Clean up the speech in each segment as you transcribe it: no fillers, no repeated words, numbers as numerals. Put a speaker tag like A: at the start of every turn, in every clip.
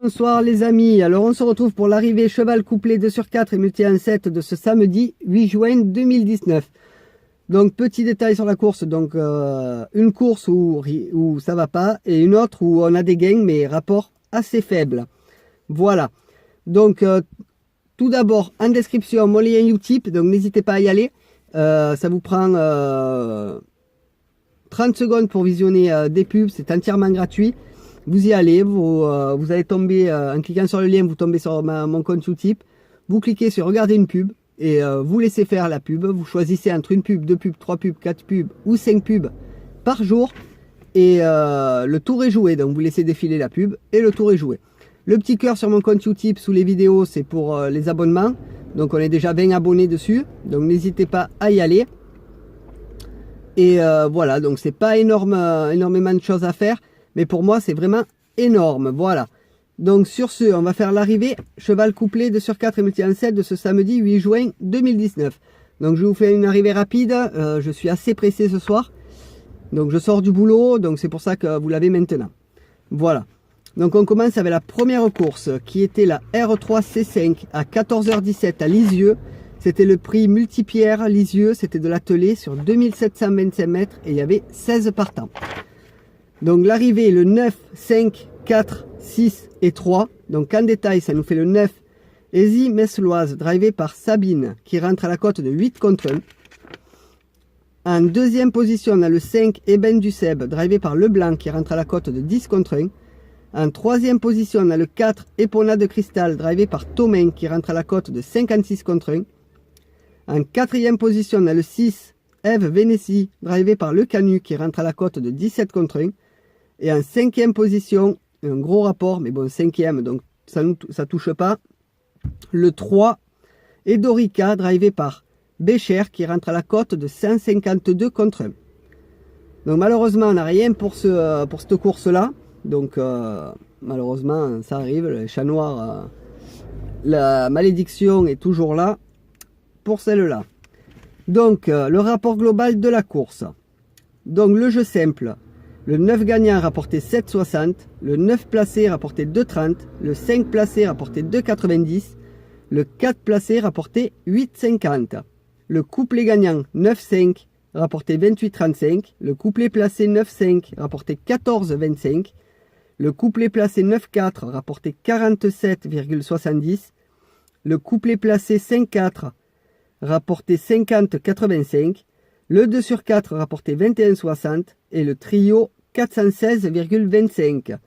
A: Bonsoir les amis, alors on se retrouve pour l'arrivée cheval couplé 2 sur 4 et multi 1-7 de ce samedi 8 juin 2019. Donc petit détail sur la course, donc une course où ça va pas et une autre où on a des gains mais rapport assez faible. Voilà, donc tout d'abord en description mon lien Utip, donc n'hésitez pas à y aller. Ça vous prend 30 secondes pour visionner des pubs, c'est entièrement gratuit. Vous y allez, vous allez tomber, en cliquant sur le lien, vous tombez sur mon compte Utip. Vous cliquez sur regarder une pub et vous laissez faire la pub. Vous choisissez entre une pub, 2 pubs, 3 pubs, 4 pubs ou 5 pubs par jour. Et le tour est joué, donc vous laissez défiler la pub et le tour est joué. Le petit cœur sur mon compte Utip sous les vidéos, c'est pour les abonnements. Donc on est déjà 20 abonnés dessus, donc n'hésitez pas à y aller. Et voilà, donc c'est pas énormément de choses à faire. Mais pour moi, c'est vraiment énorme. Voilà. Donc sur ce, on va faire l'arrivée cheval couplé 2 sur 4 et multi 1-7 de ce samedi 8 juin 2019. Donc je vous fais une arrivée rapide. Je suis assez pressé ce soir. Donc je sors du boulot. Donc c'est pour ça que vous l'avez maintenant. Voilà. Donc on commence avec la première course qui était la R3 C5 à 14h17 à Lisieux. C'était le prix multipierre Lisieux. C'était de l'atelier sur 2725 mètres et il y avait 16 partants. Donc l'arrivée le 9, 5, 4, 6 et 3. Donc en détail, ça nous fait le 9. Easy Mesloise, drivé par Sabine, qui rentre à la cote de 8 contre 1. En deuxième position, on a le 5, Eben du Seb, drivé par Leblanc, qui rentre à la cote de 10 contre 1. En troisième position, on a le 4, Epona de Cristal, drivé par Thomain, qui rentre à la cote de 56 contre 1. En quatrième position, on a le 6, Eve Vénétie, drivé par Le Canu, qui rentre à la cote de 17 contre 1. Et en cinquième position, un gros rapport, mais bon, cinquième, donc ça touche pas. Le 3, Edorica, drivé par Bécher, qui rentre à la cote de 152 contre 1. Donc malheureusement, on n'a rien pour cette course-là. Donc malheureusement, ça arrive, le chat noir, la malédiction est toujours là pour celle-là. Donc le rapport global de la course. Donc le jeu simple. Le 9 gagnant rapportait 7,60, le 9 placé rapportait 2,30, le 5 placé rapportait 2,90, le 4 placé rapportait 8,50. Le couplet gagnant 9,5 rapportait 28,35, le couplet placé 9,5 rapportait 14,25, le couplet placé 9,4 rapportait 47,70, le couplet placé 5,4 rapportait 50,85, le 2 sur 4 rapportait 21,60 et le trio 416,25.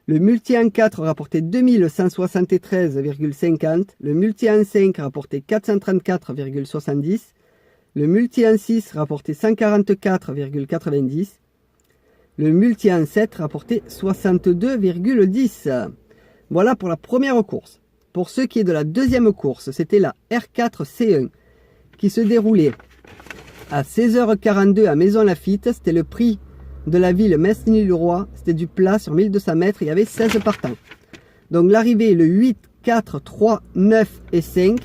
A: Le multi en 4 rapportait 2173,50. Le multi en 5 rapportait 434,70. Le multi en 6 rapportait 144,90. Le multi en 7 rapportait 62,10. Voilà pour la première course. Pour ce qui est de la deuxième course, c'était la R4 C1 qui se déroulait à 16h42 à Maison Lafitte. C'était le prix de la ville Messigny-le-Roi, c'était du plat sur 1200 mètres, il y avait 16 partants. Donc l'arrivée le 8, 4, 3, 9 et 5.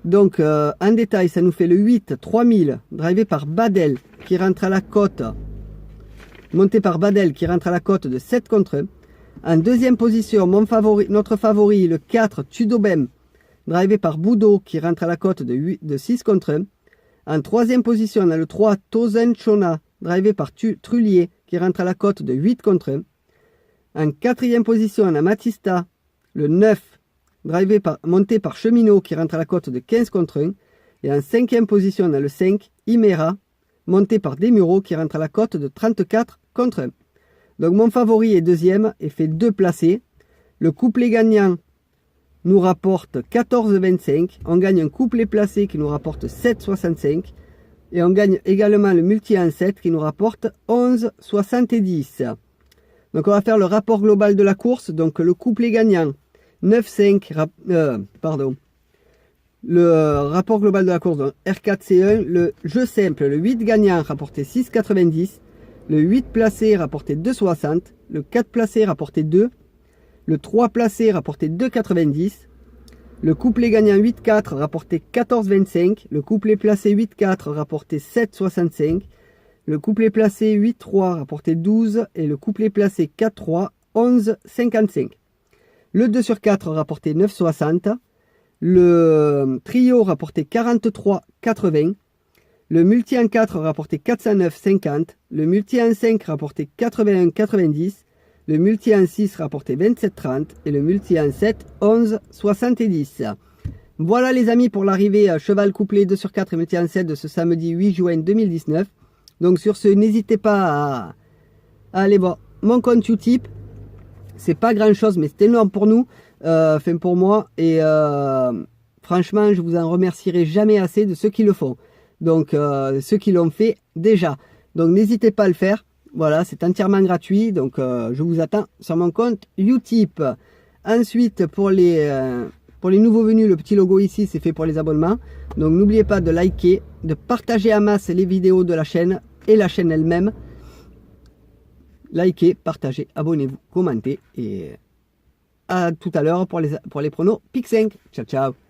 A: Donc en détail, ça nous fait le 8, 3000, drivé par Badel, qui rentre à la cote, monté par Badel, qui rentre à la cote de 7 contre 1. En deuxième position, notre favori, le 4, Tudobem, drivé par Boudot, qui rentre à la cote de 6 contre 1. En troisième position, on a le 3, Tozen Chona, drivé par Trullier, qui rentre à la cote de 8 contre 1. En quatrième position, on a Matista, le 9, monté par Cheminot, qui rentre à la cote de 15 contre 1. Et en cinquième position, on a le 5, Imera, monté par Desmureaux, qui rentre à la cote de 34 contre 1. Donc mon favori est deuxième et fait 2 placés. Le couplet gagnant nous rapporte 14,25. On gagne un couplet placé qui nous rapporte 7,65. Et on gagne également le multi en 7 qui nous rapporte 11,70. Donc on va faire le rapport global de la course. Donc le couplet gagnant 9,5. Le rapport global de la course, donc R4C1. Le jeu simple, le 8 gagnant rapportait 6,90. Le 8 placé rapportait 2,60. Le 4 placé rapportait 2. Le 3 placé rapportait 2,90. Le couplet gagnant 8-4 rapportait 14,25. Le couplet placé 8-4 rapportait 7,65. Le couplet placé 8-3 rapportait 12. Et le couplet placé 4-3, 11,55. Le 2 sur 4 rapportait 9,60. Le trio rapportait 43,80. Le multi en 4 rapportait 409,50. Le multi en 5 rapportait 81,90. Le multi en 6 rapportait 27,30. Et le multi en 7, 11,70. Voilà les amis pour l'arrivée cheval couplé 2 sur 4 et multi en 7 de ce samedi 8 juin 2019. Donc sur ce, n'hésitez pas à aller voir mon compte Utip. C'est pas grand chose, mais c'est énorme pour nous, enfin pour moi. Et franchement, je vous en remercierai jamais assez de ceux qui le font. Donc ceux qui l'ont fait déjà. Donc n'hésitez pas à le faire. Voilà, c'est entièrement gratuit. Donc je vous attends sur mon compte Utip. Ensuite, pour les nouveaux venus, le petit logo ici, c'est fait pour les abonnements. Donc n'oubliez pas de liker, de partager à masse les vidéos de la chaîne et la chaîne elle-même. Likez, partagez, abonnez-vous, commentez et à tout à l'heure pour les pronos Pic 5. Ciao, ciao.